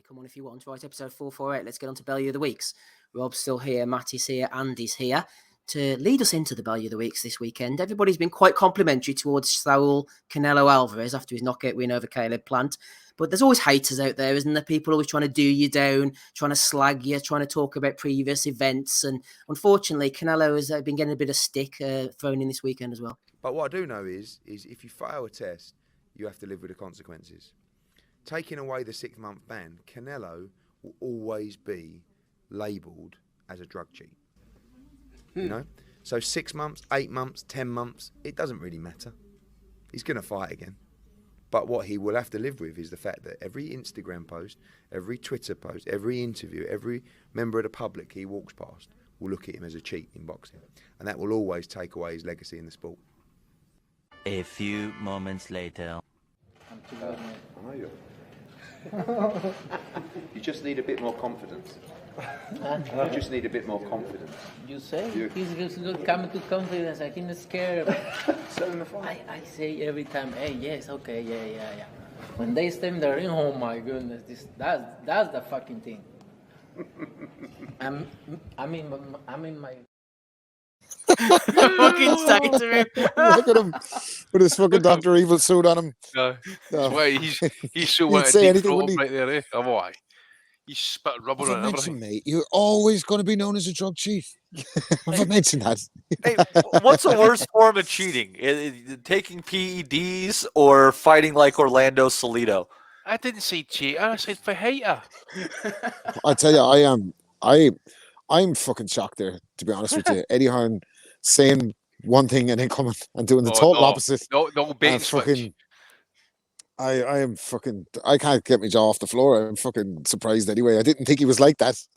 come on if you want. Right, episode 448. Let's get on to Bellew of the Weeks. Rob's still here, Matty's here, Andy's here to lead us into the Bellew of the Weeks this weekend. Everybody's been quite complimentary towards Saul Canelo Alvarez after his knockout win over Caleb Plant. But there's always haters out there, isn't there? People always trying to do you down, trying to slag you, trying to talk about previous events. And unfortunately, Canelo has been getting a bit of stick thrown in this weekend as well. But what I do know is if you fail a test, you have to live with the consequences. Taking away the 6-month ban, Canelo will always be labelled as a drug cheat. You know? So 6 months, 8 months, 10 months, it doesn't really matter. He's going to fight again. But what he will have to live with is the fact that every Instagram post, every Twitter post, every interview, every member of the public he walks past will look at him as a cheat in boxing. And that will always take away his legacy in the sport. A few moments later. How are you? You just need a bit more confidence. You just need a bit more confidence. You say he's coming to confidence. I can scared. I say every time, hey, yes, okay, yeah. When they stand there, oh my goodness, that's the fucking thing. I'm in my. Fucking say to him. Look at him with his fucking Dr. Evil suit on him. No. No. He's so wet say deep anything, throat wouldn't he? right there, eh? Oh, why? He's spit rubber Have I and mentioned, everything. mate, you're always going to be known as a drug cheat. Have I mentioned that? Hey, what's the worst form of cheating? Taking PEDs or fighting like Orlando Salido? I didn't say cheat. I said fajita. I tell you, I'm fucking shocked there, to be honest with you. Eddie Hearn saying one thing and then coming and doing the total opposite. No, bait and fucking, I am fucking, I can't get my jaw off the floor. I'm fucking surprised anyway. I didn't think he was like that. Steve,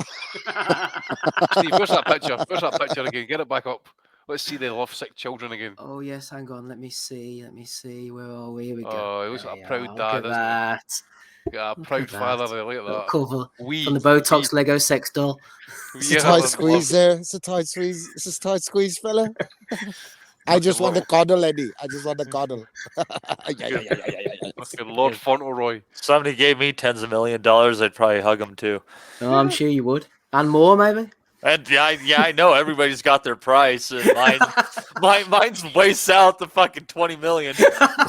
where's that picture? Where's that picture again? Get it back up. Let's see the lovesick children again. Oh, yes, hang on. Let me see. Where are we? Here we go. Oh, he looks like a proud dad, Look at that. Yeah, a proud father there. Look at that. Cover from the Botox Lego sex doll. It's a tight squeeze there. It's a tight squeeze. It's a tight squeeze, fella. I just want to cuddle, Eddie. I just want to cuddle. Yeah. Fucking Lord Fauntleroy. Somebody gave me tens of $millions, I'd probably hug him too. Oh, I'm sure you would. And more, maybe? And I know everybody's got their price, and mine's way south of fucking $20 million.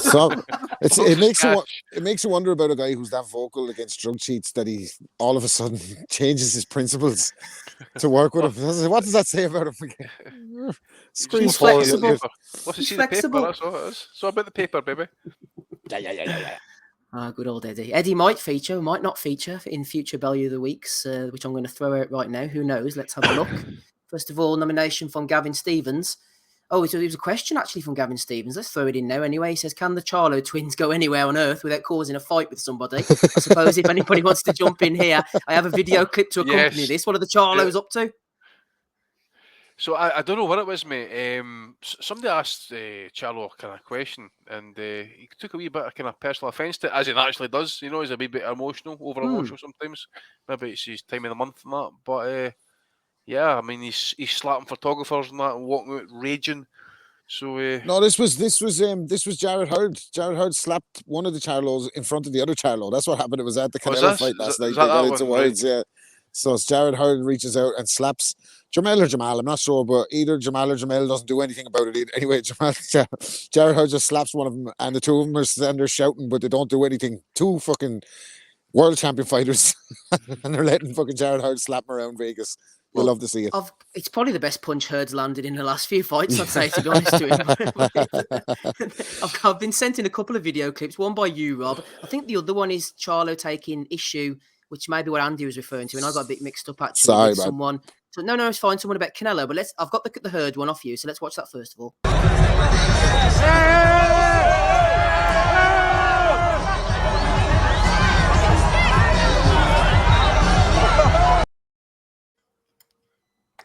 So it makes you wonder about a guy who's that vocal against drug cheats that he all of a sudden changes his principles to work with him. What does that say about him again? He's flexible. What's to see flexible. the paper? That's all it is. So about the paper, baby. Yeah. Ah, good old Eddie. Eddie might feature, might not feature in future Bellew of the Weeks, which I'm going to throw out right now. Who knows? Let's have a look. First of all, nomination from Gavin Stevens. Oh, so there was a question actually from Gavin Stevens. Let's throw it in now anyway. He says, can the Charlo twins go anywhere on earth without causing a fight with somebody? I suppose if anybody wants to jump in here, I have a video clip to accompany this. What are the Charlos up to? So I don't know what it was, mate. Somebody asked Charlo a kind of question, and he took a wee bit of kind of personal offence to it, as he naturally does. You know, he's a wee bit emotional, over emotional sometimes. Maybe it's his time of the month and that. But yeah, I mean, he's slapping photographers and that, and walking out raging. So no, this was Jared Hurd. Jared Hurd slapped one of the Charlos in front of the other Charlo. That's what happened. It was at the Canelo fight last night. They got into words, yeah. So it's Jared Hurd reaches out and slaps Jamal or Jamal, I'm not sure, but either Jamal or Jamal doesn't do anything about it either. Anyway, Jared Hurd just slaps one of them, and the two of them are standing there shouting, but they don't do anything. Two fucking world champion fighters, and they're letting fucking Jared Hurd slap them around Vegas. We'll love to see it. It's probably the best punch Hurd's landed in the last few fights, I'd say, to be honest to him. I've been sent in a couple of video clips, one by you, Rob. I think the other one is Charlo taking issue, which may be what Andy was referring to, and I got a bit mixed up actually. Sorry, with someone. So no, it's fine. Someone about Canelo, but I've got the Hurd one off you, so let's watch that first of all.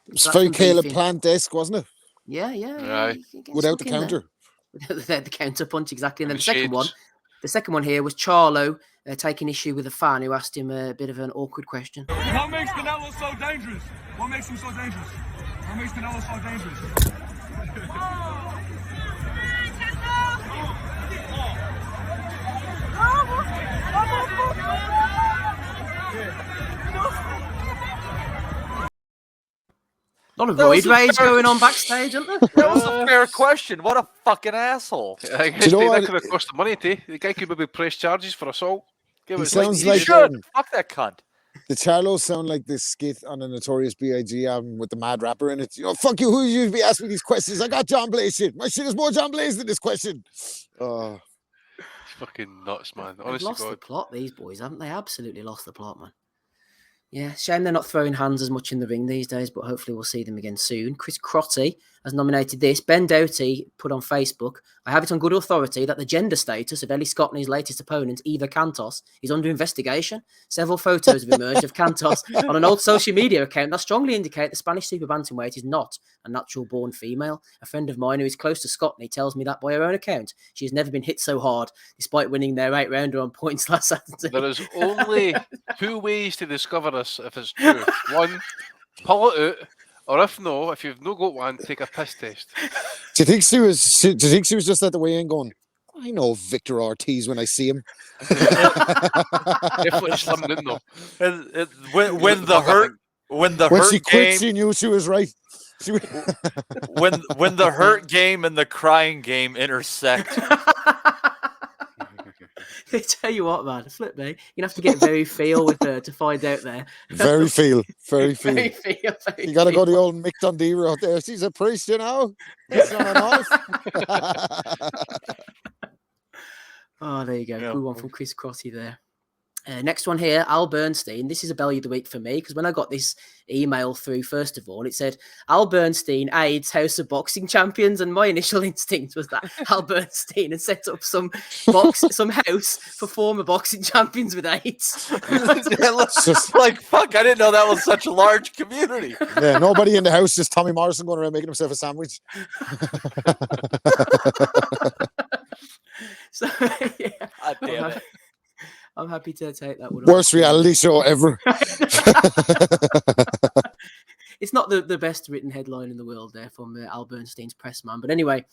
It's very Caleb Plant-esque, wasn't it? Yeah. Right. Without the counter. The counter punch, exactly. And then the second one here was Charlo taking issue with a fan who asked him a bit of an awkward question. What makes Canelo so dangerous? What makes him so dangerous? What makes Canelo so dangerous? A lot of That was roid a rage fair- going on backstage, isn't there? That was a fair question. What a fucking asshole. I Do guess you know that what? could have cost the money to. The guy could maybe press charges for assault. Give He it sounds He like should. Fuck that cunt. the Charlos sound like this skit on a Notorious B.I.G. album with the mad rapper in it. You know, fuck you, who you be asking me these questions? I got John Blaze shit. My shit is more John Blaze than this question. Oh, It's fucking nuts, man. They've Honestly, lost the God. plot, these boys, haven't they? Absolutely lost the plot, man. Yeah, shame they're not throwing hands as much in the ring these days, but hopefully we'll see them again soon. Chris Crotty has nominated this. Ben Doughty put on Facebook, I have it on good authority that the gender status of Ellie Scotney's latest opponent, Eva Cantos, is under investigation. Several photos have emerged of Cantos on an old social media account that strongly indicate the Spanish super bantamweight is not a natural-born female. A friend of mine who is close to Scotney tells me that by her own account, she has never been hit so hard, despite winning their 8-rounder on points last Saturday. There is only 2 ways to discover this if it's true. One, pull it out, or if no, if you've no got one, take a piss test. do you think she was just at the weigh-in going, I know Victor Ortiz when I see him. Definitely slimmed in though. When the hurt When hurt she quit, game she knew she was right. when the hurt game and the crying game intersect. I tell you what, man, flip me. You're gonna have to get very feel with her to find out there. Very feel. Very You feel. gotta go the old Mick Dundee route there. She's a priest, you know. It's not a knife. Oh, there you go. Yeah. Good one from Chris Crotty there. Next one here, Al Bernstein. This is a Bellew of the Week for me because when I got this email through, first of all, it said Al Bernstein aids House of Boxing Champions, and my initial instinct was that Al Bernstein had set up some house for former boxing champions with AIDS. Like fuck, I didn't know that was such a large community. Yeah, nobody in the house, just Tommy Morrison going around making himself a sandwich. So yeah, God damn it. I'm happy to take that one. Worst reality show ever. It's not the best written headline in the world there from Al Bernstein's press man. But anyway,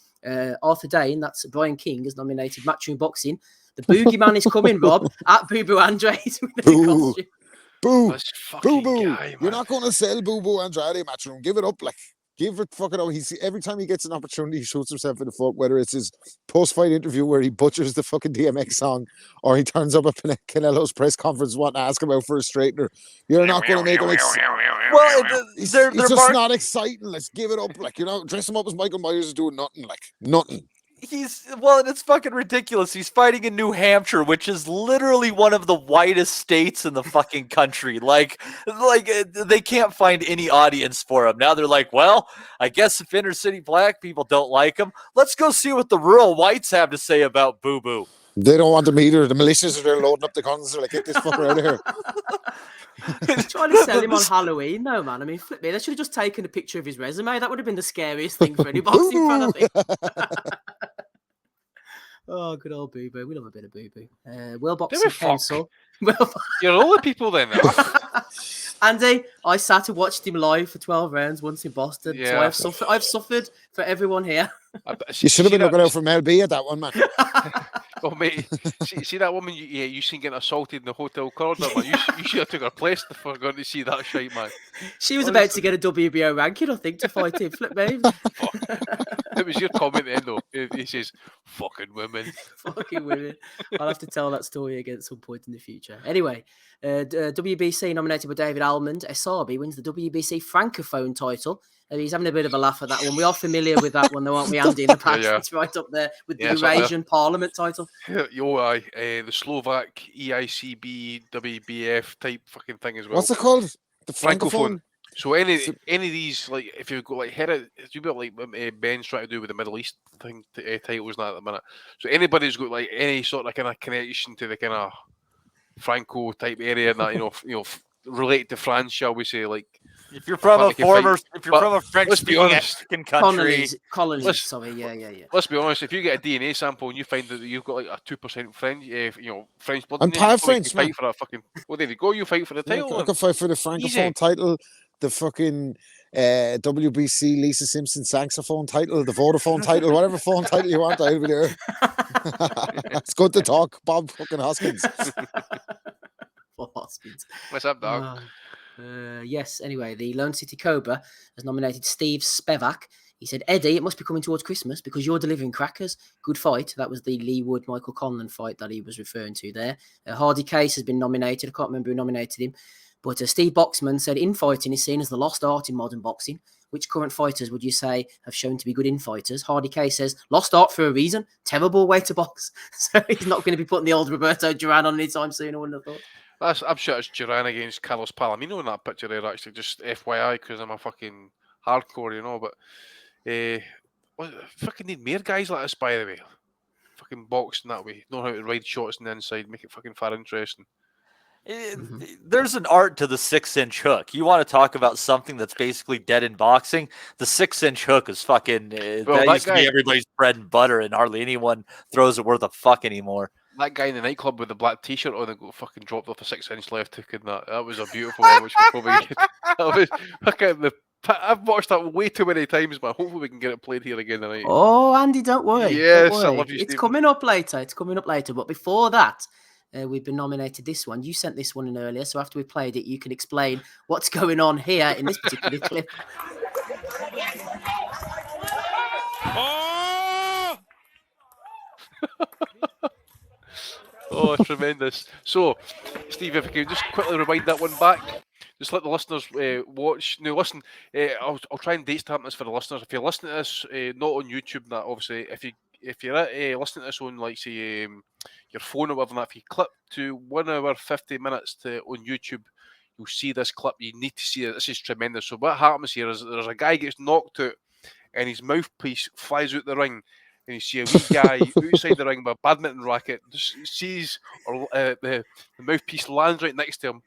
Arthur Dane, that's Brian King, has nominated Matchroom Boxing. The Boogeyman is coming, Rob, at Boo Boo Andrade. With a Boo. costume. Boo. This fucking Boo Boo. guy, man. You're not going to sell Boo Boo Andrade Matchroom. Give it up, like. Give it fucking up. Every time he gets an opportunity, he shoots himself in the foot, whether it's his post-fight interview where he butchers the fucking DMX song or he turns up at Canelo's press conference wanting to ask about for a straightener. You're not going to make him Well, He's they're just not exciting. Let's give it up. Like, you know, dress him up as Michael Myers is doing nothing. Like, nothing. and it's fucking ridiculous. He's fighting in New Hampshire, which is literally one of the whitest states in the fucking country. Like they can't find any audience for him. Now they're like, well, I guess if inner city black people don't like him, let's go see what the rural whites have to say about Boo Boo. They don't want him either. The militias are there loading up the guns. They're like, get this fucker out of here. Trying to sell him on Halloween, though, man. I mean, flip me. They should have just taken a picture of his resume. That would have been the scariest thing for any boxing fan, I think. Oh, good old Boo Boo. We love a bit of Boo Boo. World Boxing Council. You're all the people then. Andy, I sat and watched him live for 12 rounds once in Boston. Yeah. So I've suffered for everyone here. You should have been looking out for Mel B at that one, man. Oh, mate, see that woman you seen getting assaulted in the hotel corridor, man? You should have took her place for going to see that shite, man. She was about to get a WBO ranking, I think, to fight him. Flip me. It was your comment then, though. He says, fucking women. Fucking women. I'll have to tell that story again at some point in the future. Anyway, WBC nominated by David Almond. Esabi wins the WBC Francophone title. He's having a bit of a laugh at that one. We are familiar with that one, though, aren't we, Andy? In the past, Yeah. It's right up there with the Yeah, it's up there. Eurasian Parliament title. The Slovak EICB WBF type fucking thing as well. What's it called? The Francophone. Francophone? So any of these, like, if you've got like you bit like Ben's trying to do with the Middle East thing titles now at the minute. So anybody's got like any sort of kind of connection to the kind of Franco type area that related to France, shall we say, like. If you're from a from a let's be French-speaking honest, African country, colonies. Sorry, yeah. Let's be honest. If you get a DNA sample and you find that you've got like a 2% French, French blood, I'm in you, part you French, can fight man. for a fucking. Well, there you go. You fight for the title. I can fight for the Francophone Easy. title, the fucking WBC Lisa Simpson saxophone title, the Vodafone title, whatever phone title you want, I'll be there. It's good to talk, Bob fucking Hoskins. Paul Hoskins. What's up, dog? Yes, anyway, the Lone City Cobra has nominated Steve Spevak. He said, Eddie, it must be coming towards Christmas because you're delivering crackers. Good fight. That was the Lee Wood Michael Conlan fight that he was referring to there. Hardy Case has been nominated. I can't remember who nominated him. But Steve Boxman said, infighting is seen as the lost art in modern boxing. Which current fighters would you say have shown to be good infighters? Hardy Case says, lost art for a reason. Terrible way to box. So he's not going to be putting the old Roberto Duran on anytime soon, I wouldn't have thought. I'm sure it's Duran against Carlos Palomino in that picture there, actually. Just FYI, because I'm a fucking hardcore, you know. But fucking need more guys like this, by the way. Fucking boxing that way. Know how to ride shots on the inside, make it fucking far interesting. There's an art to the 6-inch hook. You want to talk about something that's basically dead in boxing? The 6-inch hook is fucking. That used to be everybody's bread and butter, and hardly anyone throws it worth a fuck anymore. That guy in the nightclub with the black T-shirt on and got fucking dropped off a 6-inch left hook, and that was a beautiful one, which we probably get. That was fucking I've watched that way too many times, but hopefully we can get it played here again tonight. Oh, Andy, don't worry. Yes, don't worry. I love you, It's Stephen. coming up later. But before that, we've been nominated this one. You sent this one in earlier, so after we played it, you can explain what's going on here in this particular clip. Oh, tremendous. So, Steve, if you could just quickly rewind that one back. Just let the listeners watch. Now, listen, I'll try and date stamp this for the listeners. If you're listening to this, not on YouTube, that obviously, if you're listening to this on, like, say, your phone or whatever, if you clip to 1 hour 50 minutes on YouTube, you'll see this clip. You need to see it. This is tremendous. So what happens here is there's a guy gets knocked out, and his mouthpiece flies out the ring. And you see a wee guy outside the ring with a badminton racket, just sees the mouthpiece lands right next to him,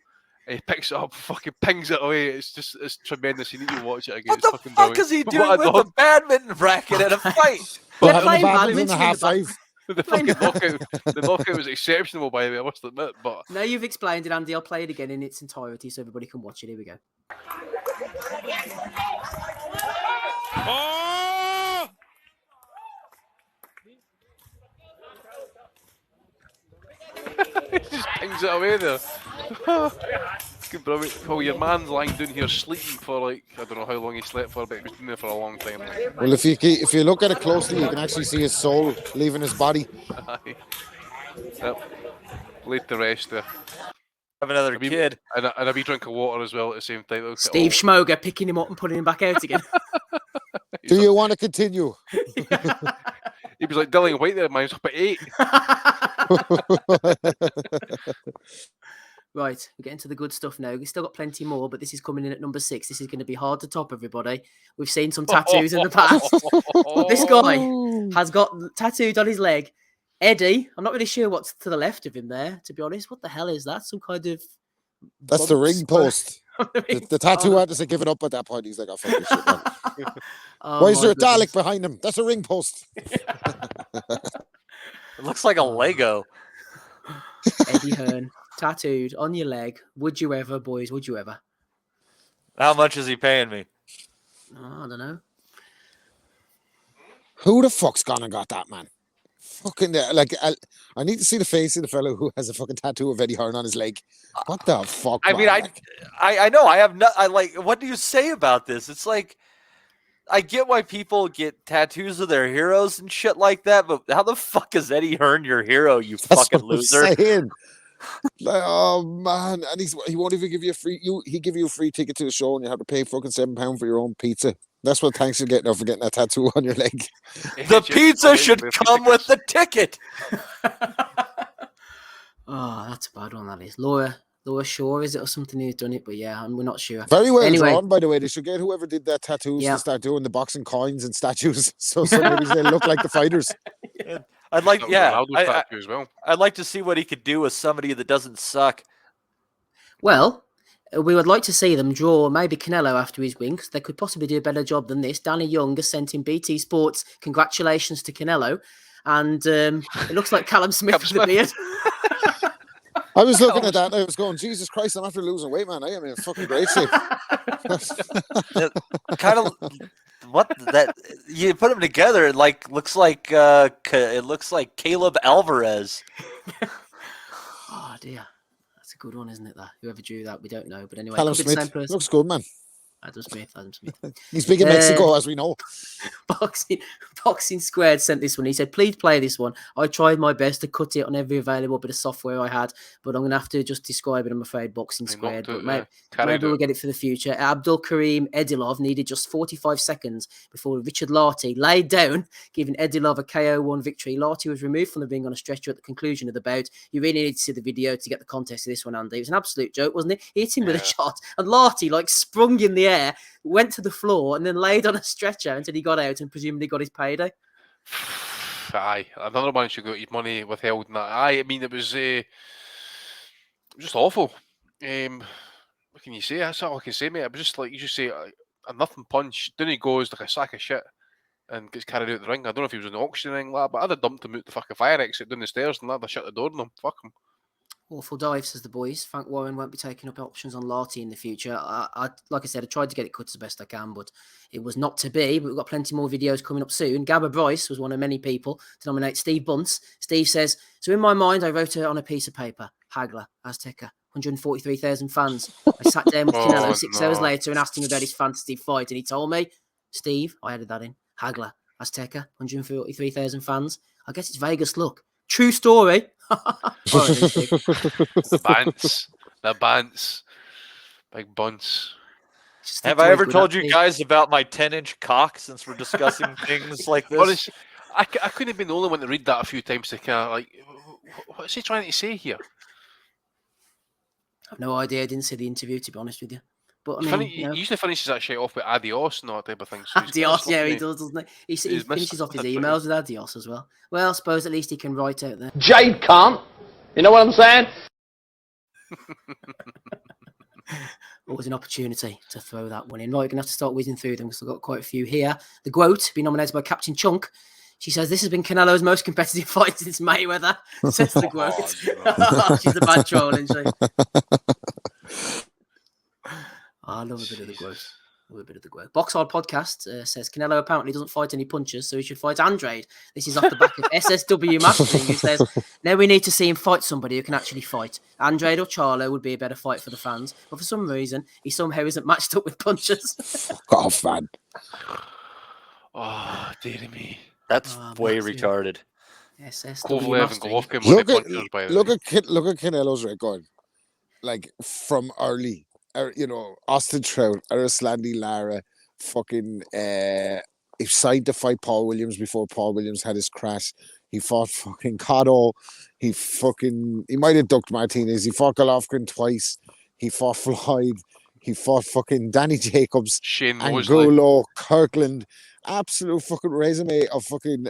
and he picks it up, fucking pings it away. It's tremendous. You need to watch it again. What the fuck is he doing with a badminton racket at a fight? They're playing badminton in the back. The knockout was exceptional, by the way, I must admit. But now you've explained it, Andy. I'll play it again in its entirety so everybody can watch it. Here we go. He just pings it away there. Well, your man's lying down here sleeping for, like, I don't know how long he slept for, but he was been there for a long time. Well, if you look at it closely, you can actually see his soul leaving his body. Yep. Laid the rest there. Have another kid. And a wee drink of water as well at the same time. Steve Schmoger picking him up and putting him back out again. Do you want to continue? He was like Dillian White there, mine's up at 8. Right, we're getting to the good stuff now. We've still got plenty more, but this is coming in at number 6. This is going to be hard to top, everybody. We've seen some tattoos in the past. But this guy has got tattooed on his leg. Eddie, I'm not really sure what's to the left of him there, to be honest. What the hell is that? Some kind of... That's the ring post. The tattoo artist had given up at that point. He's like, oh, fuck this shit, man. Why is there a Dalek behind him? That's a ring post. It looks like a Lego. Eddie Hearn, tattooed on your leg. Would you ever, boys? Would you ever? How much is he paying me? Oh, I don't know. Who the fuck's gone and got that, man? Fucking I need to see the face of the fellow who has a fucking tattoo of Eddie Hearn on his leg. What the fuck? I mean, I know I have I like. What do you say about this? It's like, I get why people get tattoos of their heroes and shit like that, but how the fuck is Eddie Hearn your hero? You fucking loser. Like, oh man, and he won't even give you a free. He give you a free ticket to the show, and you have to pay fucking £7 for your own pizza. That's what thanks you're getting for getting that tattoo on your leg. The pizza should come with the ticket. Oh, that's a bad one, that is. Laura Shaw, is it, or something who's done it? But yeah, we're not sure. Very well drawn, by the way. They should get whoever did that tattoos to start doing the boxing coins and statues, so somebody's they look like the fighters. I'd like, as well. I'd like to see what he could do with somebody that doesn't suck. Well, we would like to see them draw maybe Canelo after his win, because they could possibly do a better job than this. Danny Young has sent in BT Sports congratulations to Canelo, and it looks like Callum Smith with the beard. I was looking at that and I was going, Jesus Christ, I'm after losing weight, man. I am in fucking great shape. Kind of what that you put them together, it looks like Caleb Alvarez. Oh dear, that's a good one, isn't it? That whoever drew that, we don't know. But anyway, Callum could be the same Smith person. looks good, man. Adam Smith. He's big in Mexico, as we know. Boxing Squared sent this one. He said, please play this one. I tried my best to cut it on every available bit of software I had, but I'm going to have to just describe it, I'm afraid, Boxing Squared. But maybe we'll get it for the future. Abdul Karim Edilov needed just 45 seconds before Richard Larty laid down, giving Edilov a KO1 victory. Larty was removed from the ring on a stretcher at the conclusion of the bout. You really need to see the video to get the context of this one, Andy. It was an absolute joke, wasn't it? He hit him with a shot, and Larty sprung in the air, went to the floor, and then laid on a stretcher until he got out and presumably got his payday. Aye, another man should got his money withheld. And that. Aye, I mean it was just awful. What can you say? That's all I can say, mate. It was just like you just say a nothing punch. Then he goes like a sack of shit and gets carried out the ring. I don't know if he was in the auction or anything like that, but I'd have dumped him out the fucking fire exit down the stairs and I'd have shut the door on him. Fuck him. Awful dive, says the boys. Frank Warren won't be taking up options on Larty in the future. Like I said, I tried to get it cut as best I can, but it was not to be. But we've got plenty more videos coming up soon. Gabba Bryce was one of many people to nominate Steve Bunce. Steve says, so in my mind, I wrote it on a piece of paper. Hagler, Azteca, 143,000 fans. I sat down with Canelo 6 hours later and asked him about his fantasy fight, and he told me, Steve, I added that in, Hagler, Azteca, 143,000 fans. I guess it's Vegas luck. True story. The Bants. Big bunts. Have I ever told you guys about my 10-inch cock since we're discussing things like this? Honest, I couldn't have been the only one to read that a few times to kind of like, what's he trying to say here? I've no idea. I didn't see the interview, to be honest with you. But I mean, he usually finishes that shit off with adios and all that type of thing. So adios, yeah, he does, doesn't he? He finishes off his emails with adios as well. Well, I suppose at least he can write out there. Jade can't. You know what I'm saying? Always an opportunity to throw that one in. Right, we're going to have to start whizzing through them because I've got quite a few here. The Groat, been nominated by Captain Chunk. She says, this has been Canelo's most competitive fight since Mayweather, says the Groat. She's a bad troll, isn't she? I love a bit of the Groat. Box Hard Podcast says Canelo apparently doesn't fight any punchers, so he should fight Andrade. This is off the back of SSW Mastering, who says, now we need to see him fight somebody who can actually fight. Andrade or Charlo would be a better fight for the fans, but for some reason, he somehow isn't matched up with punchers. Fuck off, man. Oh, dear me. That's way retarded. Kovalev and Golovkin look at Canelo's record. Like, from early. Austin Trout, Arislandi Lara, fucking he signed to fight Paul Williams before Paul Williams had his crash. He fought fucking Cotto. He might have ducked Martinez. He fought Golovkin twice. He fought Floyd. He fought fucking Danny Jacobs, Shane Angulo, Kirkland. Absolute fucking resume of fucking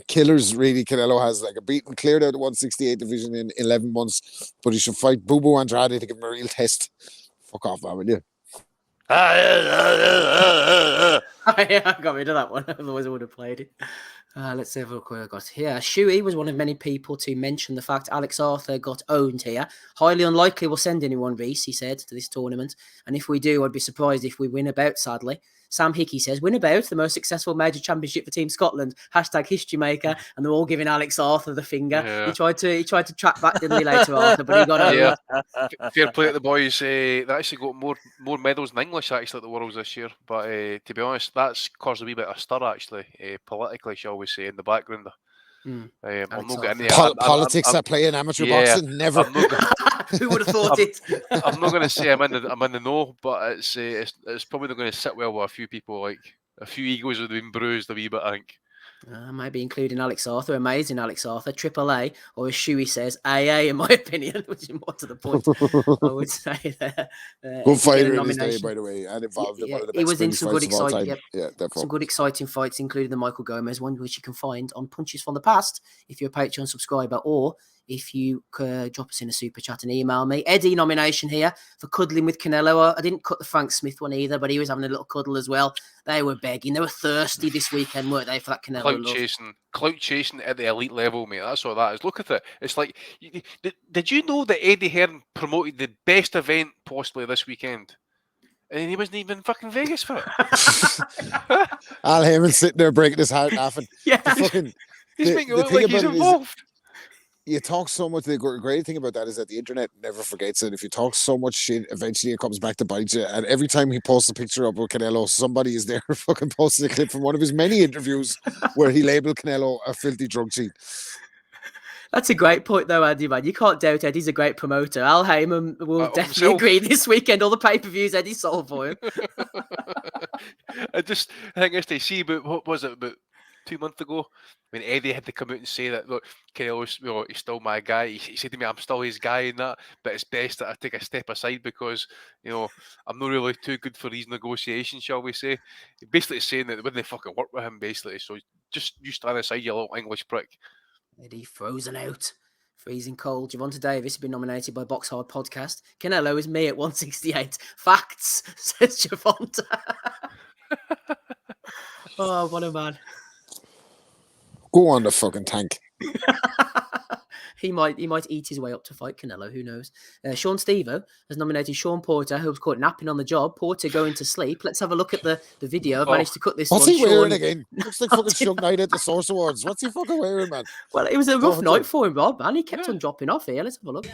killers, really. Canelo has like cleared out the 168 division in 11 months, but he should fight Bubu Andrade to give him a real test. Fuck off, man, will you? I got rid of that one, otherwise I would have played it. Let's see what I got here. Shuey was one of many people to mention the fact Alex Arthur got owned here. Highly unlikely we'll send anyone, Reese, he said, to this tournament. And if we do, I'd be surprised if we win a bout, sadly. Sam Hickey says, win a bout, the most successful major championship for Team Scotland. #history maker. And they're all giving Alex Arthur the finger. Yeah. He tried to track back, didn't he, later, Arthur, but he got over. Yeah. Fair play to the boys. They actually got more medals than English, actually, at the Worlds this year. But to be honest, that's caused a wee bit of stir, actually, politically, shall we say, in the background. I'm not getting into politics that play in amateur boxing. Never. Who would have thought it? I'm not going to say I'm in the know, but it's probably not going to sit well with a few people. Like a few egos have been bruised a wee bit, I think. Maybe including Alex Arthur, amazing Alex Arthur, AAA, or as Shuey says, AA, in my opinion, which is more to the point. I would say there. Good fighter in his day, by the way, and involved in one of the best. He was in some good exciting, some good exciting fights, including the Michael Gomez one, which you can find on Punches from the Past if you're a Patreon subscriber, or if you could drop us in a super chat and email me. Eddie nomination here for cuddling with Canelo. I didn't cut the Frank Smith one either, but he was having a little cuddle as well. They were begging. They were thirsty this weekend, weren't they, for that Canelo clout chasing at the elite level, mate. That's all that is. Look at it. It's like, did you know that Eddie Hearn promoted the best event possibly this weekend? And he wasn't even fucking Vegas for it. Al Heyman sitting there breaking his heart laughing. Yeah. He's making it look like he's involved. you talk so much. The great thing about that is that the internet never forgets it. If you talk so much shit, eventually it comes back to bite you. And every time he posts a picture up with Canelo, somebody is there fucking posting a clip from one of his many interviews where he labeled Canelo a filthy drug cheat. That's a great point, though, Andy, man. You can't doubt Eddie's a great promoter. Al Heyman will definitely agree this weekend. All the pay-per-views Eddie sold for him. I think it's to see, but what was it, about 2 months ago, when Eddie had to come out and say that, look, Canelo's, he's still my guy. He said to me, I'm still his guy and that, but it's best that I take a step aside because, I'm not really too good for these negotiations, shall we say. Basically saying that they wouldn't fucking work with him, basically. So just you stand aside, you little English prick. Eddie frozen out. Freezing cold. Javonta Davis has been nominated by Box Hard Podcast. Canelo is me at 168. Facts, says Javonta. Oh, what a man. Go on the fucking tank. He might eat his way up to fight Canelo. Who knows? Sean Stevo has nominated Sean Porter, who was caught napping on the job. Porter going to sleep. Let's have a look at the video. I've managed to cut this What's one. What's he wearing again? Looks like fucking Shug Knight at the Source Awards. What's he fucking wearing, man? Well, it was a rough night for him, Rob, and he kept on dropping off here. Let's have a look.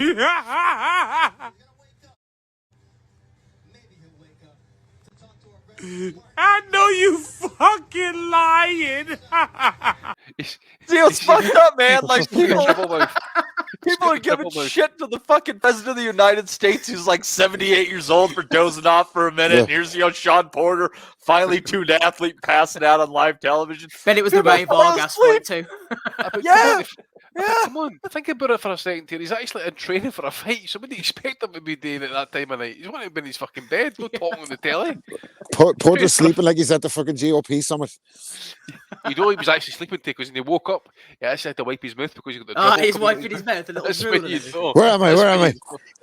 I know you fucking lying. See, it's fucked up, man. Like, people are giving shit to the fucking president of the United States who's like 78 years old for dozing off for a minute. And here's, Sean Porter finally tuned athlete passing out on live television. Bet it was the Ray Vargas fight too. Yeah. Come on, think about it for a second here. He's actually in training for a fight. So what do you expect him to be doing at that time of night? He's wanting to be in his fucking bed, not talking on the telly. Porter's sleeping like he's at the fucking GOP summit. He was actually sleeping because when he woke up, he actually had to wipe his mouth because he got the dribble. He's wiping his mouth. A little Where am I?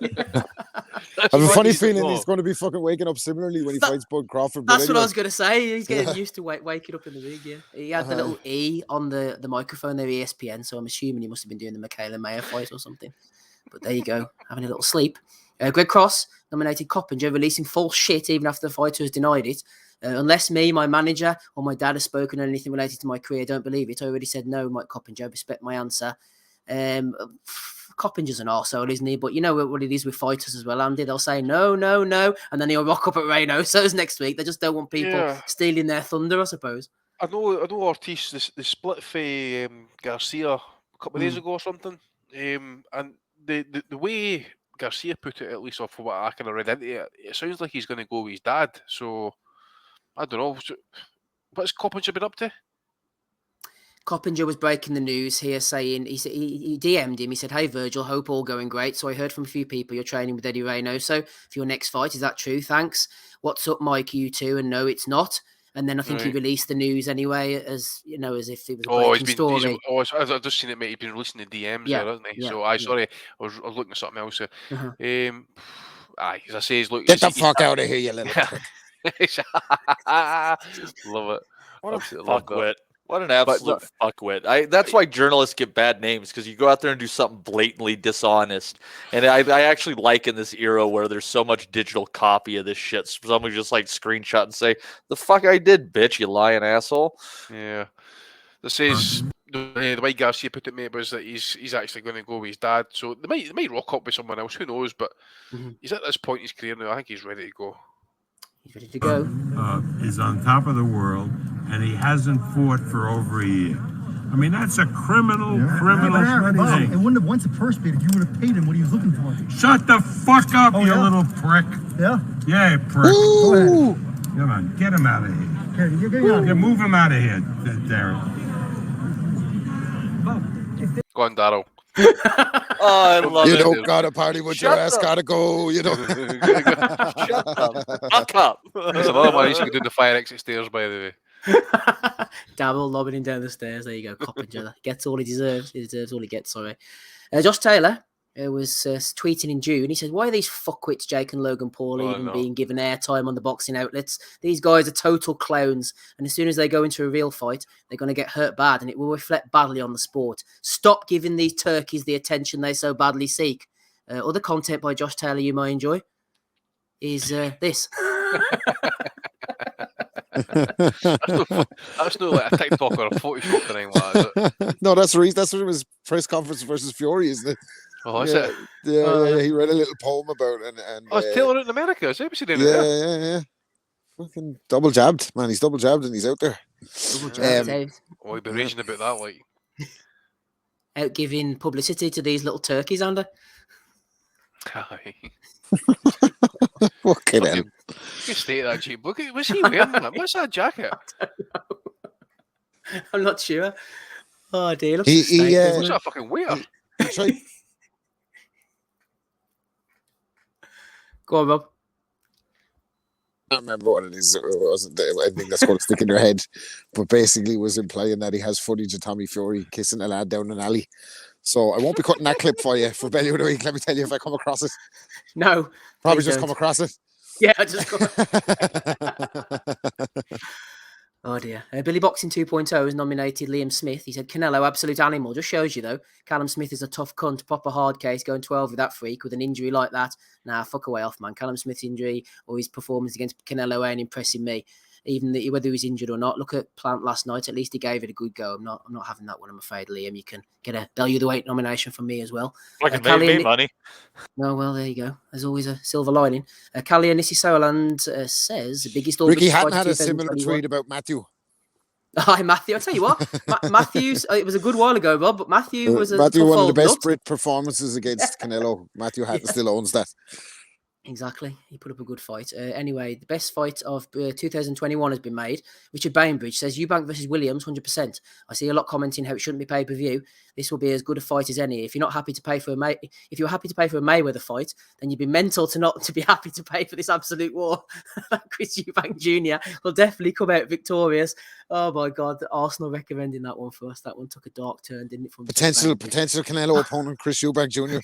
I have a funny feeling he's going to be fucking waking up similarly when he fights Bud Crawford. That's what I was going to say. He's getting used to waking up in the rig, yeah. He had the little E on the microphone there, ESPN, so I'm assuming he must have been doing the Michaela Mayer fight or something. But there you go, having a little sleep. Greg Cross nominated Coppinger, releasing false shit even after the fighter has denied it. Unless me, my manager, or my dad has spoken on anything related to my career, don't believe it. I already said no, Mike Coppinger. Respect my answer. Coppinger's an arsehole, isn't he? But you know what it is with fighters as well, Andy. They'll say no, and then he'll rock up at Reynoso's next week. They just don't want people stealing their thunder, I suppose. I know Ortiz, they split for Garcia a couple of days ago or something. And the way Garcia put it, at least off of what I kind of read into it, it sounds like he's going to go with his dad. So, I don't know. What's Coppinger been up to? Coppinger was breaking the news here saying, he DM'd him, he said, hey Virgil, hope all going great. So I heard from a few people you're training with Eddie Reynoso for your next fight. Is that true? Thanks. What's up, Mike? You too? And no, it's not. And then I think he released the news anyway, as if it was a breaking story. I've just seen it, mate. He's been releasing the DMs there, hasn't he? So sorry, I was looking at something else. As I say, he's looking. Get the fuck out of here, you little prick. Love it. What a fuckwit. What an absolute fuckwit. That's why journalists get bad names, because you go out there and do something blatantly dishonest. And I actually like in this era where there's so much digital copy of this shit. Somebody just like screenshot and say, the fuck I did, bitch, you lying asshole. Yeah. This says the way Garcia put it, mate, was that he's actually going to go with his dad. So they might rock up with someone else, who knows, but he's at this point in his career now. I think he's ready to go. He's ready to go. Is on top of the world, and he hasn't fought for over a year. I mean, that's a criminal thing. It wouldn't have won the purse bid if you would have paid him what he was looking for. Shut the fuck up, you little prick. Yeah? Yeah, prick. Ooh. Come on, get him out of here. Yeah, move him out of here, Darren. Go on, Darryl. I love it. You don't gotta party with your ass, gotta go. You know. Shut the fuck up. There's another one. He's going to do the fire exit stairs, by the way. Dabble lobbing him down the stairs. There you go. Coppinger gets all he deserves. He deserves all he gets. Sorry. Josh Taylor was tweeting in June. He said, "Why are these fuckwits, Jake and Logan Paul, even being given airtime on the boxing outlets? These guys are total clowns. And as soon as they go into a real fight, they're going to get hurt bad, and it will reflect badly on the sport. Stop giving these turkeys the attention they so badly seek." Other content by Josh Taylor you might enjoy is this. That's not like a TikTok or a Photoshop or anything like that, is it? No, that's what it was press conference versus Fury, isn't it? Oh, is yeah, it? yeah. He read a little poem about it, and Oh, it's Taylor out in America. Is it? yeah. Fucking double jabbed, man. He's double jabbed and he's out there. Double jabbed out. Oh, he'd be raging about that, like. Out giving publicity to these little turkeys, Andy. Aye. Fucking hell. You state that cheap book. Was he wearing that? What's that jacket? I'm not sure. Oh dear, looks What's that fucking wear? Go on, Rob. I don't remember what it is. It wasn't anything that's going to stick in your head, but basically was implying that he has footage of Tommy Fury kissing a lad down an alley. So I won't be cutting that clip for you for Bellew of the Week. Let me tell you if I come across it. No, probably just come across it. Yeah, I just come. Oh dear. Billy Boxing 2.0 has nominated Liam Smith. He said Canelo, absolute animal. Just shows you though, Callum Smith is a tough cunt, proper hard case, going 12 with that freak with an injury like that. Nah, fuck away off, man. Callum Smith's injury or his performance against Canelo ain't impressing me. Even whether he's injured or not. Look at Plant last night. At least he gave it a good go. I'm not having that one, I'm afraid, Liam. You can get a Bellew the Weight nomination from me as well. Fucking made me money. No, well, there you go. There's always a silver lining. Kalia Nisisoland says the biggest. Ricky Hatton had a similar tweet about Matthew. Hi, Matthew. I'll tell you what, Matthew's. It was a good while ago, Rob, but Matthew was one of the best Brit performances against Canelo. Matthew Hatton still owns that. Exactly. He put up a good fight. Anyway, the best fight of 2021 has been made. Richard Bainbridge says Eubank versus Williams, 100%. I see a lot commenting how it shouldn't be pay-per-view. This will be as good a fight as any. If you're not happy to pay for if you're happy to pay for a Mayweather fight, then you'd be mental to be happy to pay for this absolute war. Chris Eubank Jr. will definitely come out victorious. Oh my God, Arsenal recommending that one for us. That one took a dark turn, didn't it? From potential Canelo opponent Chris Eubank Jr.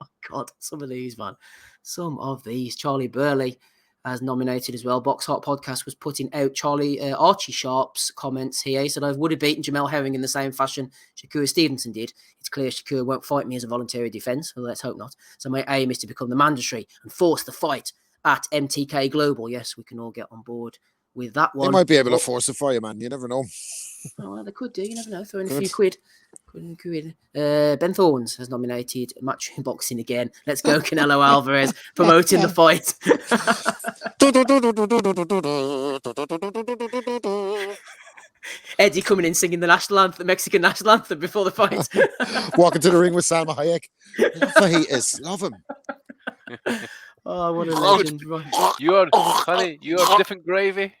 Oh my God, some of these, man. Some of these. Charlie Burley has nominated as well. Box Hot Podcast was putting out Archie Sharp's comments here. He said, I would have beaten Jamel Herring in the same fashion Shakur Stevenson did. It's clear Shakur won't fight me as a voluntary defence. Well, let's hope not. So my aim is to become the mandatory and force the fight at MTK Global. Yes, we can all get on board with that one. They might be able to force it for you, man. You never know. Oh, well, they could do. You never know. Throw in a few quid. Ben Thorns has nominated Match Boxing again. Let's go, Canelo Alvarez, promoting the fight. Eddie coming in singing the national anthem, the Mexican national anthem before the fight. Walking to the ring with Salma Hayek. Love him. Oh, what a legend. You're different gravy.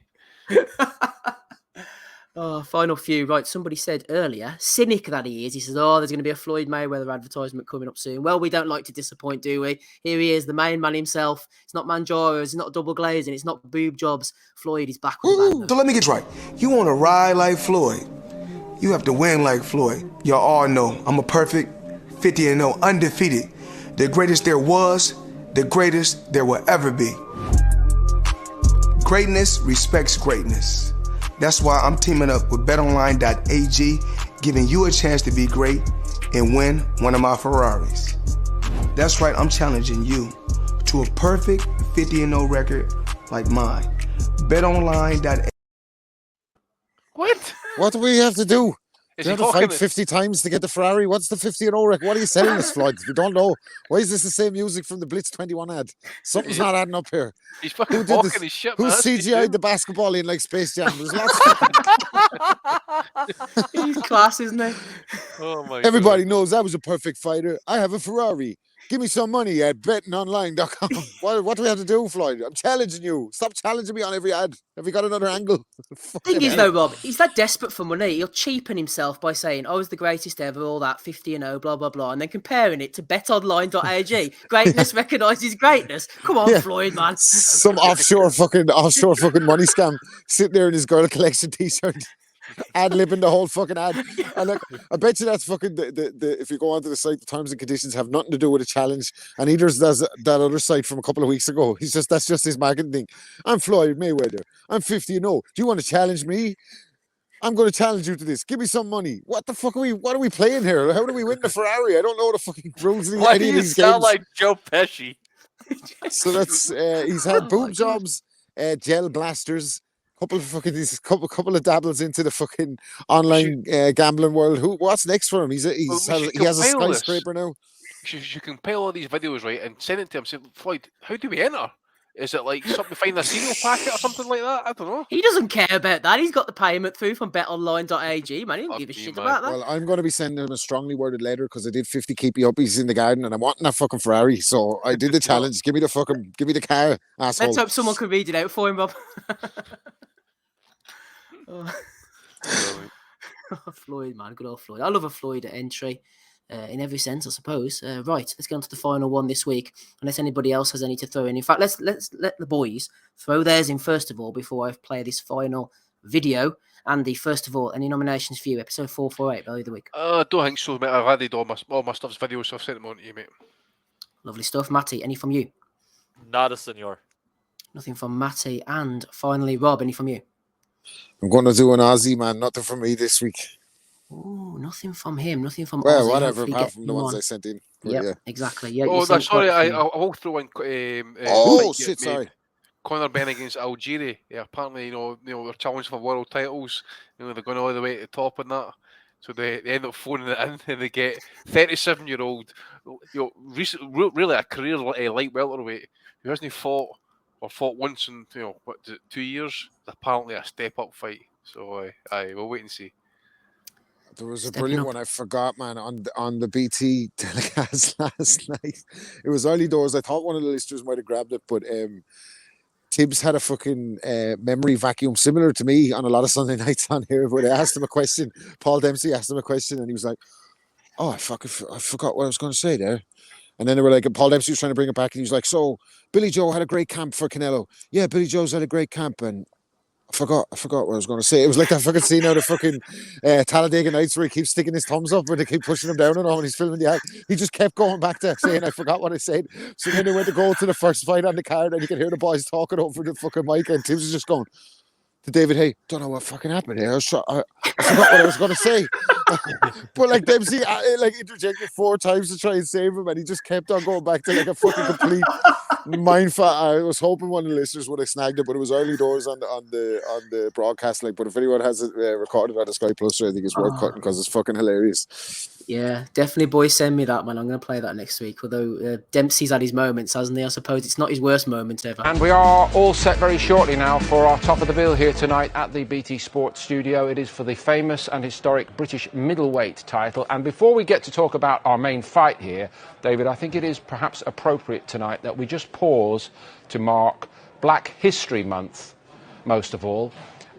Oh, final few. Right, somebody said earlier, cynic that he is. He says, oh, there's going to be a Floyd Mayweather advertisement coming up soon. Well, we don't like to disappoint, do we? Here he is, the main man himself. It's not Manjaro, it's not double glazing, it's not boob jobs. Floyd is back with the bang. So let me get right. You want to ride like Floyd. You have to win like Floyd. Y'all all know I'm a perfect 50-0, undefeated. The greatest there was, the greatest there will ever be. Greatness respects greatness. That's why I'm teaming up with betonline.ag, giving you a chance to be great and win one of my Ferraris. That's right, I'm challenging you to a perfect 50-0 record like mine. Betonline.ag. What do we have to do? Do you have to fight 50 times to get the Ferrari? What's the 50-0 record? What are you selling us, Floyd? We don't know. Why is this the same music from the Blitz 21 ad? Something's not adding up here. He's fucking walking his shit, man. Who's CGI'd the basketball in like Space Jam? There's lots of He's class, isn't he? Oh my Everybody knows I was a perfect fighter. I have a Ferrari. Give me some money at bettonline.com. What do we have to do, Floyd? I'm challenging you. Stop challenging me on every ad. Have you got another angle? Thing is, though, Rob, he's that desperate for money. He'll cheapen himself by saying, I was the greatest ever, all that 50-0, blah, blah, blah, and then comparing it to betonline.ag. Greatness recognises greatness. Come on, Floyd, man. Some offshore fucking money scam sitting there in his girl collection t-shirt. Ad-libbing the whole fucking ad. And look, I bet you that's fucking the if you go onto the site, the terms and conditions have nothing to do with a challenge. And either does that other site from a couple of weeks ago. That's just his marketing thing. I'm Floyd Mayweather. I'm 50-0. Do you want to challenge me? I'm going to challenge you to this. Give me some money. What the fuck what are we playing here? How do we win the Ferrari? I don't know the fucking rules of Why any do of you these sound games. like Joe Pesci? So that's he's had boob jobs, gel blasters, couple of dabbles into the fucking online gambling world. What's next for him? He has a skyscraper now. You compile all these videos, right, and send it to him. Say, Floyd, how do we enter? Is it like something, find a serial packet or something like that? I don't know. He doesn't care about that. He's got the payment through from betonline.ag, man. He don't give a shit about that. Well, I'm going to be sending him a strongly worded letter because I did 50 keepy uppies in the garden and I'm wanting that fucking Ferrari. So I did the challenge. Give me the car, asshole. Let's hope someone can read it out for him, Rob. Floyd, man. Good old Floyd. I love a Floyd entry. In every sense, I suppose. Right, let's get on to the final one this week. Unless anybody else has any to throw in. In fact, let's let the boys throw theirs in first of all before I play this final video. Andy, first of all, any nominations for you? Episode 448, Bellew of the Week. I don't think so, mate. I've added all my stuff's videos, so I've sent them on to you, mate. Lovely stuff. Matty, any from you? Nada, senor. Nothing from Matty. And finally, Rob, any from you? I'm going to do an Aussie, man. Nothing from me this week. Oh, nothing from him. Nothing from well, Aussie. Whatever, apart from the ones I sent in. Yeah, exactly. Yeah. Oh, sorry. I will throw in. Shit! Sorry. Conor Benn against Algieri. Yeah, apparently, they're challenging for world titles. They're going all the way to the top and that. So they end up phoning it in, and they get 37-year-old, really a career light welterweight who hasn't fought once in 2 years. It's apparently a step up fight. So we'll wait and see. There was a brilliant one I forgot, man, on the BT telecast last night. It was early doors. I thought one of the listeners might have grabbed it, but Tibbs had a fucking memory vacuum similar to me on a lot of Sunday nights on here. But I asked him a question. Paul Dempsey asked him a question, and he was like, "Oh, I forgot what I was going to say there." And then they were like, Paul Dempsey was trying to bring it back, and he was like, "So Billy Joe had a great camp for Canelo." Yeah, Billy Joe's had a great camp, and I forgot what I was going to say. It was like that fucking scene out of fucking Talladega Nights where he keeps sticking his thumbs up and they keep pushing him down and all when he's filming the act. He just kept going back to saying, I forgot what I said. So then they went to go to the first fight on the card and you could hear the boys talking over the fucking mic and Tibbs was just going to David, hey, don't know what fucking happened here. I forgot what I was going to say. But like Dempsey interjected 4 times to try and save him and he just kept on going back to like a fucking complete mindfuck. I was hoping one of the listeners would have snagged it, but it was early doors on the broadcast. But if anyone has it recorded on the Sky Plus, I think it's worth cutting because it's fucking hilarious. Yeah, definitely, boys. Send me that, man. I'm going to play that next week. Although Dempsey's had his moments, hasn't he? I suppose it's not his worst moment ever. And we are all set very shortly now for our top of the bill here tonight at the BT Sports studio. It is for the famous and historic British middleweight title. And before we get to talk about our main fight here, David, I think it is perhaps appropriate tonight that we just pause to mark Black History Month, most of all.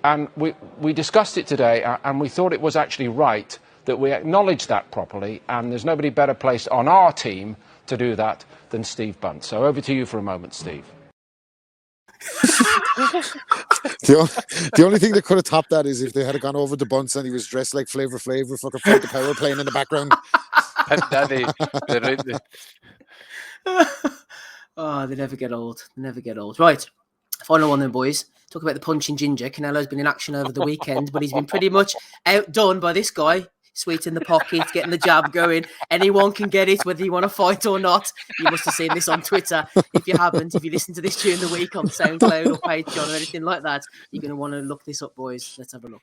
And we discussed it today, and we thought it was actually right that we acknowledge that properly, and there's nobody better placed on our team to do that than Steve Bunt. So over to you for a moment, Steve. The only thing that could have topped that is if they had gone over to Bunce and he was dressed like Flavor Flav, fucking Fight the Power playing in the background. Oh, they never get old. They never get old. Right, final one then, boys. Talk about the punching ginger. Canelo's been in action over the weekend, but he's been pretty much outdone by this guy. Sweet in the pocket, getting the jab going. Anyone can get it, whether you want to fight or not. You must have seen this on Twitter. If you haven't, if you listen to this during the week on SoundCloud or Patreon or anything like that, you're going to want to look this up, boys. Let's have a look.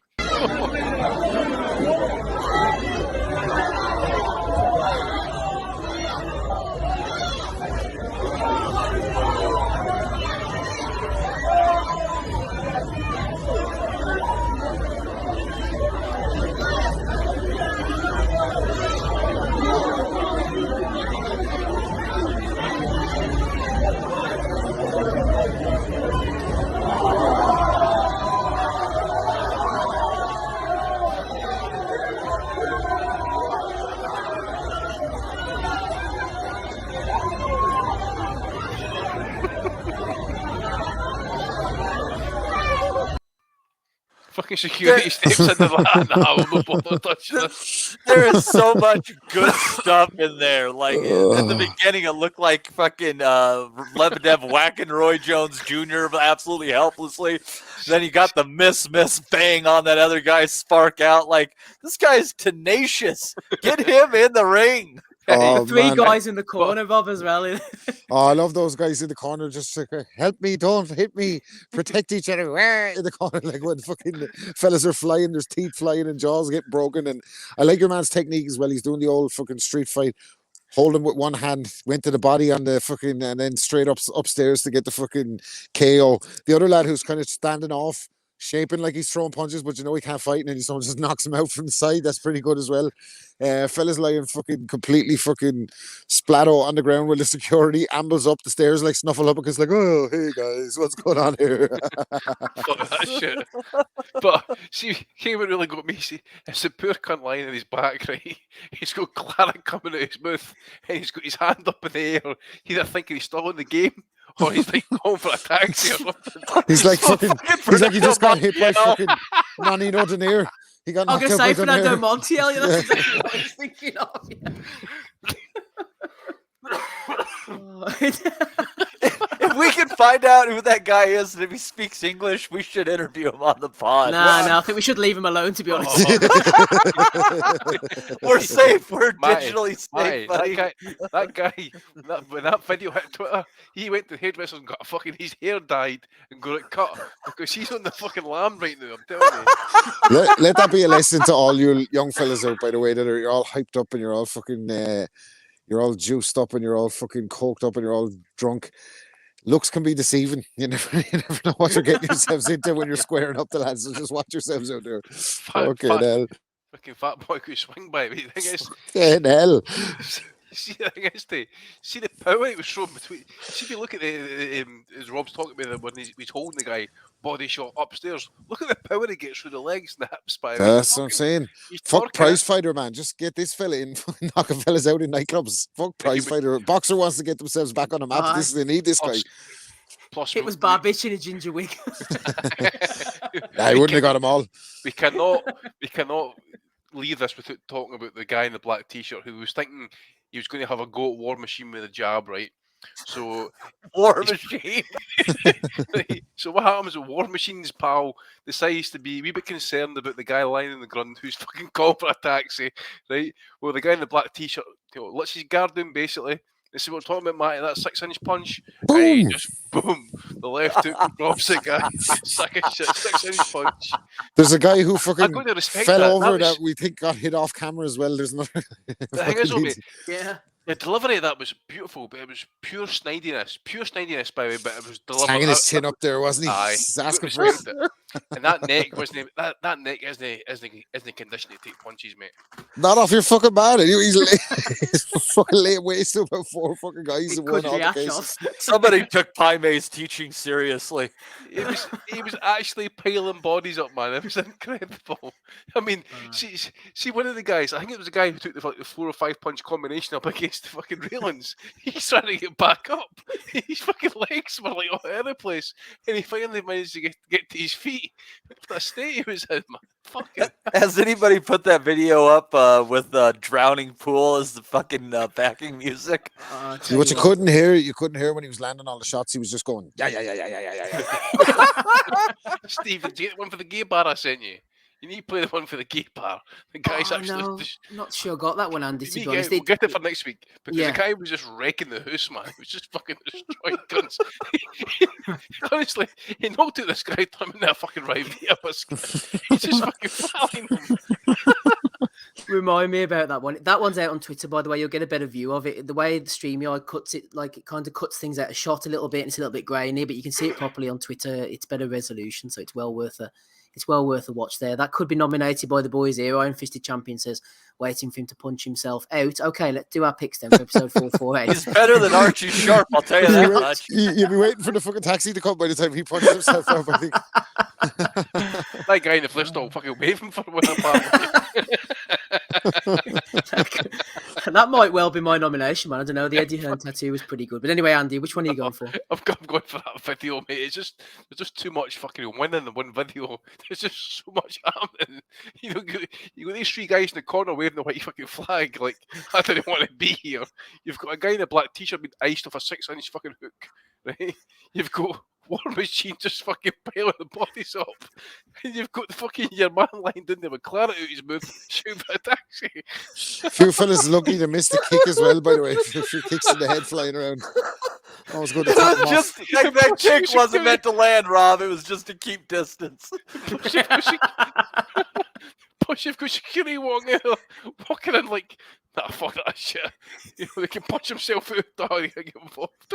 Fucking security steps into that. No, we'll not touch this. There is so much good stuff in there. Like at the beginning, it looked like fucking Lebedev whacking Roy Jones Jr. absolutely helplessly. Then you got the miss bang on that other guy, spark out. Like this guy's tenacious. Get him in the ring. Oh, The three man. guys in the corner, Rob, as well. Oh, I love those guys in the corner. Just like, help me, don't hit me, protect each other. In the corner, like when fucking fellas are flying, there's teeth flying and jaws getting broken. And I like your man's technique as well. He's doing the old fucking street fight, holding with one hand, went to the body on the fucking, and then straight upstairs to get the fucking KO. The other lad who's kind of standing off, shaping like he's throwing punches, but you know he can't fight, and then someone just knocks him out from the side. That's pretty good as well. Fellas lying fucking completely fucking splatto on the ground with the security, ambles up the stairs like Snuffleupagus, like, oh, hey guys, what's going on here? Fuck that shit. But see, he what really got me. See, it's the poor cunt lying in his back, right? He's got claret coming out his mouth, and he's got his hand up in the air, either thinking he's still in the game, or he's like going for a taxi or something. He's like fucking, he's like he just got hit by fucking Nannino Donaire. He got knocked out by Fernando Donaire. Montiel, that's exactly what I was thinking of. If we can find out who that guy is and if he speaks English, we should interview him on the pod. No, I think we should leave him alone, to be honest. We're safe. We're Matty, digitally safe, buddy. That guy, when that video hit Twitter, he went to the hairdresser and got his hair dyed and got it cut because he's on the fucking lam right now, I'm telling you. Let that be a lesson to all you young fellas out, by the way, that you're all hyped up and you're all fucking, you're all juiced up and you're all fucking coked up and you're all drunk. Looks can be deceiving. You never know what you're getting yourselves into when you're squaring up the lads. So just watch yourselves out there. Fucking fat boy could swing by me. The thing is, hell. See, the thing is, see the power it was shown between. See if you look at as Rob's talking about when he's holding the guy body shot upstairs. Look at the power he gets through the legs and the hips. That's what I'm saying. Fuck prize fighter, man. Just get this fella in, knocking fellas out in nightclubs. Fuck prize fighter. Boxer wants to get themselves back on the map. They need this guy. Plus, it was Barbish in a ginger wig. I wouldn't have got them all. We cannot leave this without talking about the guy in the black t-shirt who was thinking he was going to have a go at War Machine with a jab, right? So War Machine. So what happens is War Machine's pal decides to be a wee bit concerned about the guy lying on the ground who's fucking called for a taxi, right? Well, the guy in the black t-shirt lets his guard down basically. This is what we're talking about, Matty. That 6-inch punch. Boom! Just boom. The left hook drops the guy. 6-inch punch. There's a guy who fucking fell over that we think got hit off camera as well. There's another. The thing is, mate, yeah. The delivery of that was beautiful, but it was pure snidiness. Pure snidiness, by the way, but it was delivered. Hanging his chin up there, wasn't he? Aye. He's asking for it. And that neck wasn't. That neck isn't conditioned to take punches, mate. Not off your fucking man. He's fucking laying waste to about 4 fucking guys in one case. Somebody took Pai Mei's teaching seriously. He was actually piling bodies up, man. It was incredible. I mean, see one of the guys. I think it was the guy who took the 4 or 5 punch combination up against the fucking railings. He's trying to get back up. His fucking legs were like all over the place, and he finally managed to get to his feet. What a state he was in, man. Fucking. Has anybody put that video up with drowning pool as the fucking backing music? See, what you couldn't hear when he was landing all the shots. He was just going, yeah. Stephen, do you get one for the gay bar I sent you? You need to play the one for the gay bar. The guy's actually. No, not sure got that one, Andy. To be honest, we'll get it for next week because the guy was just wrecking the house, man. He was just fucking destroying guns. Honestly, he knocked out this guy, turned him into a fucking Riviera biscuit. He's just fucking fouling him. Remind me about that one. That one's out on Twitter, by the way. You'll get a better view of it. The way the StreamYard cuts it, like it kind of cuts things out of shot a little bit. And it's a little bit grainy, but you can see it properly on Twitter. It's better resolution, so it's well worth a watch there. That could be nominated by the boys here. Iron Fisted Champion says, waiting for him to punch himself out. Okay, let's do our picks then for episode 448. He's better than Archie Sharp, I'll tell you that much. You'll be waiting for the fucking taxi to come by the time he punches himself out, I think. That guy in the flip stall fucking waving for one apart. That might well be my nomination, man. I don't know. The Eddie Hearn tattoo was pretty good. But anyway, Andy, which one are you going for? I'm going for that video, mate. There's just too much fucking winning in one video. There's just so much happening. You know, you got these 3 guys in the corner waving the white fucking flag. Like, I don't want to be here. You've got a guy in a black t-shirt being iced off a 6-inch fucking hook, right? You've got War Machine just fucking piling the bodies up, and you've got the fucking your man lying down there with Clara out his mouth, shooting for a taxi. A few fellas lucky to miss the kick as well, by the way. A few kicks in the head flying around. That was good to top them off. That kick wasn't meant to land, Rob. It was just to keep distance. Plus, you've got security walking in like, nah, fuck that shit. You know, they can punch himself out. Oh, you get involved.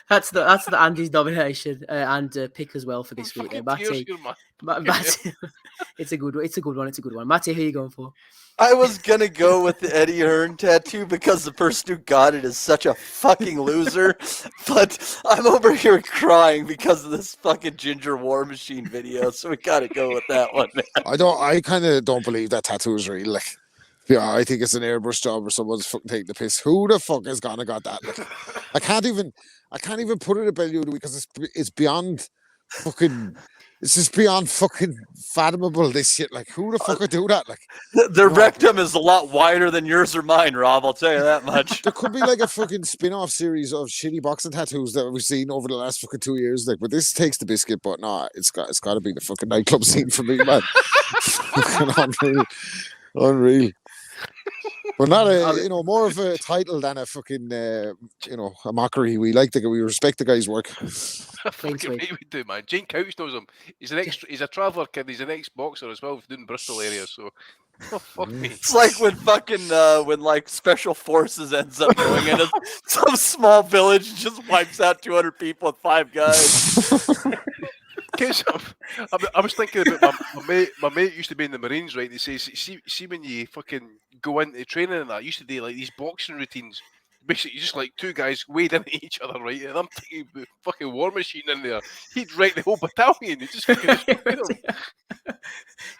That's the Andy's nomination and pick as well for this week. Matty, Matty, it's a good one. It's a good one. Matty, who are you going for? I was gonna go with the Eddie Hearn tattoo because the person who got it is such a fucking loser. But I'm over here crying because of this fucking Ginger War Machine video, so we gotta go with that one. I kind of don't believe that tattoo is real. Like, yeah, I think it's an airbrush job or someone's fucking taking the piss. Who the fuck is gonna got that? Like, I can't even put it at Bellew because it's beyond fucking. It's just beyond fucking fathomable, this shit. Like, who the fuck would do that? Like, the rectum is a lot wider than yours or mine, Rob. I'll tell you that much. There could be like a fucking spin-off series of shitty boxing tattoos that we've seen over the last fucking 2 years. Like, but this takes the biscuit. But no, it's got to be the fucking nightclub scene for me, man. Fucking unreal. But not more of a title than a fucking a mockery. We respect the guy's work. Fucking right we do, man. Jane Couch knows him. He's a traveller kid. He's an ex-boxer as well, doing Bristol area. So, fuck me. It's like when fucking when like Special Forces ends up going into some small village and just wipes out 200 people with 5 guys. I was thinking about my mate used to be in the Marines, right? They say, see when you fucking go into training and that, I used to do like these boxing routines. Basically, just like 2 guys wade into each other, right? And I'm thinking the fucking War Machine in there. He'd wreck the whole battalion. He'd just fucking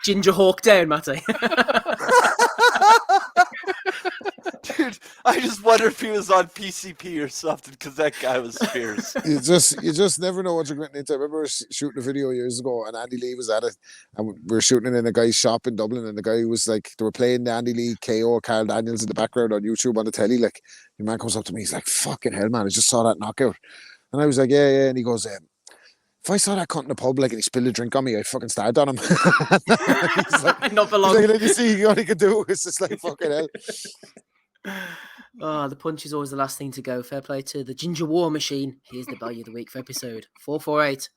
Ginger Hawk down, Matty. Dude, I just wonder if he was on PCP or something because that guy was fierce. You just never know what you're getting into. I remember shooting a video years ago and Andy Lee was at it and we were shooting it in a guy's shop in Dublin and the guy was like, they were playing the Andy Lee KO Carl Daniels in the background on YouTube on the telly. Like, the man comes up to me, he's like, fucking hell, man, I just saw that knockout. And I was like, yeah. And he goes, if I saw that cunt in the pub, like, and he spilled a drink on me, I'd fucking stabbed on him. He's like, not belong. He's like, you see, all he could do is just like, fucking hell. Oh, the punch is always the last thing to go. Fair play to the Ginger War Machine. Here's the Bellew of the Week for episode 448.